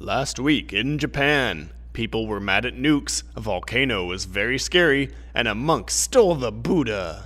Last week in Japan, people were mad at nukes, a volcano was very scary, and a monk stole the Buddha.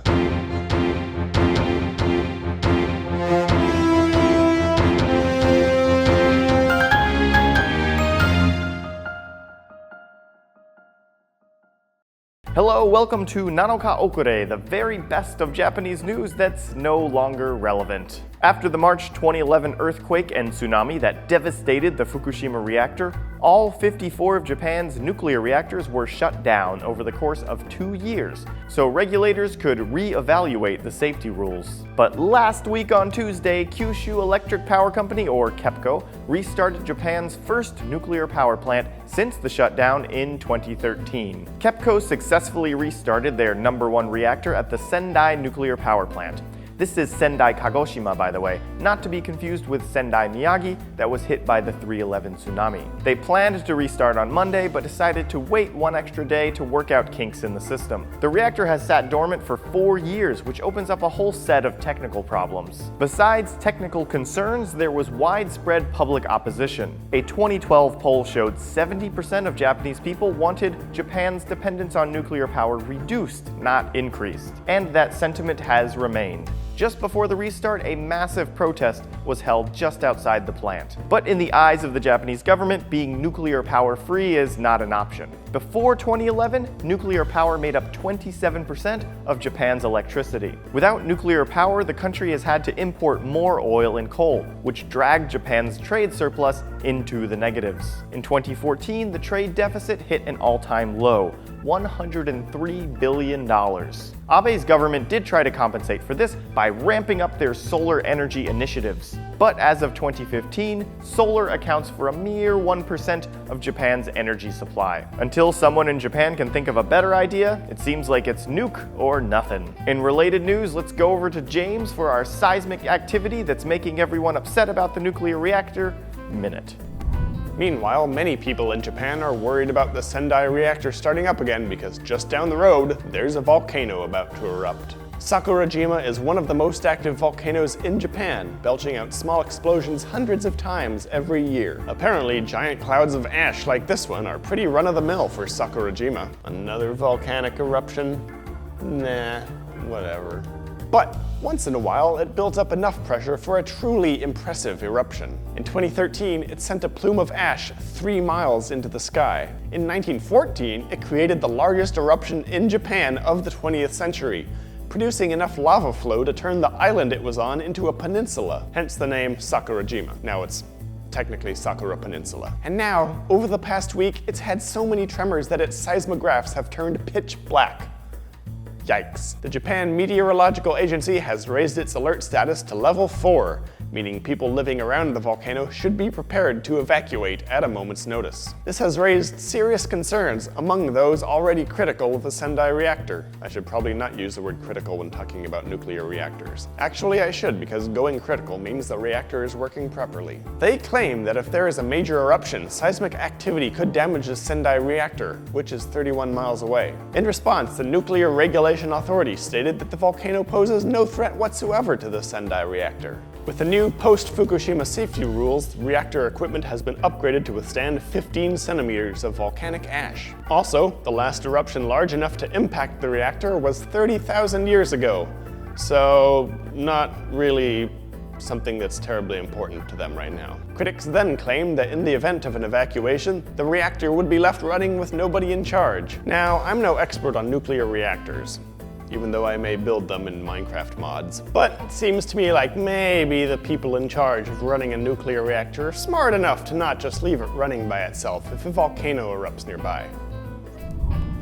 Hello, welcome to Nanoka Okure, the very best of Japanese news that's no longer relevant. After the March 2011 earthquake and tsunami that devastated the Fukushima reactor, all 54 of Japan's nuclear reactors were shut down over the course of 2 years, so regulators could re-evaluate the safety rules. But last week on Tuesday, Kyushu Electric Power Company, or KEPCO, restarted Japan's first nuclear power plant since the shutdown in 2013. KEPCO successfully restarted their #1 reactor at the Sendai nuclear power plant. This is Sendai Kagoshima, by the way, not to be confused with Sendai Miyagi that was hit by the 3/11 tsunami. They planned to restart on Monday, but decided to wait one extra day to work out kinks in the system. The reactor has sat dormant for 4 years, which opens up a whole set of technical problems. Besides technical concerns, there was widespread public opposition. A 2012 poll showed 70% of Japanese people wanted Japan's dependence on nuclear power reduced, not increased. And that sentiment has remained. Just before the restart, a massive protest was held just outside the plant. But in the eyes of the Japanese government, being nuclear power free is not an option. Before 2011, nuclear power made up 27% of Japan's electricity. Without nuclear power, the country has had to import more oil and coal, which dragged Japan's trade surplus into the negatives. In 2014, the trade deficit hit an all-time low, $103 billion. Abe's government did try to compensate for this by ramping up their solar energy initiatives. But as of 2015, solar accounts for a mere 1% of Japan's energy supply. Until someone in Japan can think of a better idea, it seems like it's nuke or nothing. In related news, let's go over to James for our seismic activity that's making everyone upset about the nuclear reactor minute. Meanwhile, many people in Japan are worried about the Sendai reactor starting up again because just down the road, there's a volcano about to erupt. Sakurajima is one of the most active volcanoes in Japan, belching out small explosions hundreds of times every year. Apparently, giant clouds of ash like this one are pretty run-of-the-mill for Sakurajima. Another volcanic eruption? Nah, whatever. But once in a while, it built up enough pressure for a truly impressive eruption. In 2013, it sent a plume of ash 3 miles into the sky. In 1914, it created the largest eruption in Japan of the 20th century, producing enough lava flow to turn the island it was on into a peninsula, hence the name Sakurajima. Now it's technically Sakura Peninsula. And now, over the past week, it's had so many tremors that its seismographs have turned pitch black. Yikes. The Japan Meteorological Agency has raised its alert status to level 4, meaning people living around the volcano should be prepared to evacuate at a moment's notice. This has raised serious concerns among those already critical of the Sendai reactor. I should probably not use the word critical when talking about nuclear reactors. Actually, I should, because going critical means the reactor is working properly. They claim that if there is a major eruption, seismic activity could damage the Sendai reactor, which is 31 miles away. In response, the Nuclear Regulation Authority stated that the volcano poses no threat whatsoever to the Sendai reactor. With the new post-Fukushima safety rules, reactor equipment has been upgraded to withstand 15 centimeters of volcanic ash. Also, the last eruption large enough to impact the reactor was 30,000 years ago. So, not really something that's terribly important to them right now. Critics then claimed that in the event of an evacuation, the reactor would be left running with nobody in charge. Now, I'm no expert on nuclear reactors, even though I may build them in Minecraft mods. But it seems to me like maybe the people in charge of running a nuclear reactor are smart enough to not just leave it running by itself if a volcano erupts nearby.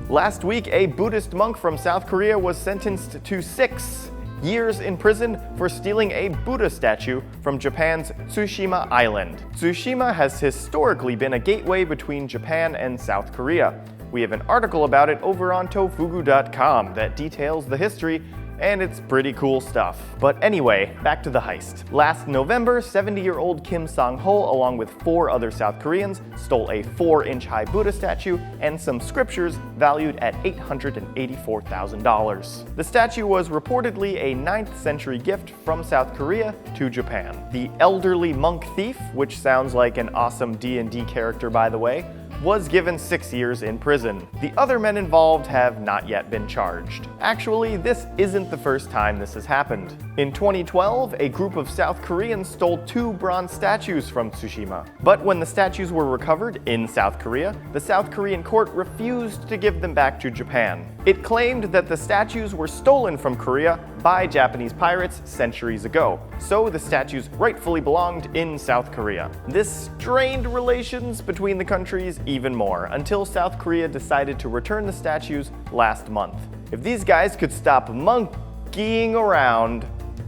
Last week, a Buddhist monk from South Korea was sentenced to 6 years in prison for stealing a Buddha statue from Japan's Tsushima island. Tsushima has historically been a gateway between Japan and South Korea. We have an article about it over on Tofugu.com that details the history and it's pretty cool stuff. But anyway, back to the heist. Last November, 70-year-old Kim Sang-ho, along with 4 other South Koreans, stole a 4-inch high Buddha statue and some scriptures valued at $884,000. The statue was reportedly a 9th century gift from South Korea to Japan. The elderly monk thief, which sounds like an awesome D&D character by the way, was given 6 years in prison. The other men involved have not yet been charged. Actually, this isn't the first time this has happened. In 2012, a group of South Koreans stole 2 bronze statues from Tsushima. But when the statues were recovered in South Korea, the South Korean court refused to give them back to Japan. It claimed that the statues were stolen from Korea by Japanese pirates centuries ago, so the statues rightfully belonged in South Korea. This strained relations between the countries even more, until South Korea decided to return the statues last month. If these guys could stop monkeying around,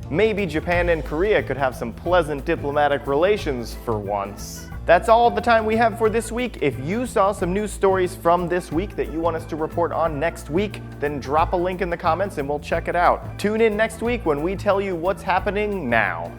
maybe Japan and Korea could have some pleasant diplomatic relations for once. That's all the time we have for this week. If you saw some news stories from this week that you want us to report on next week, then drop a link in the comments and we'll check it out. Tune in next week when we tell you what's happening now.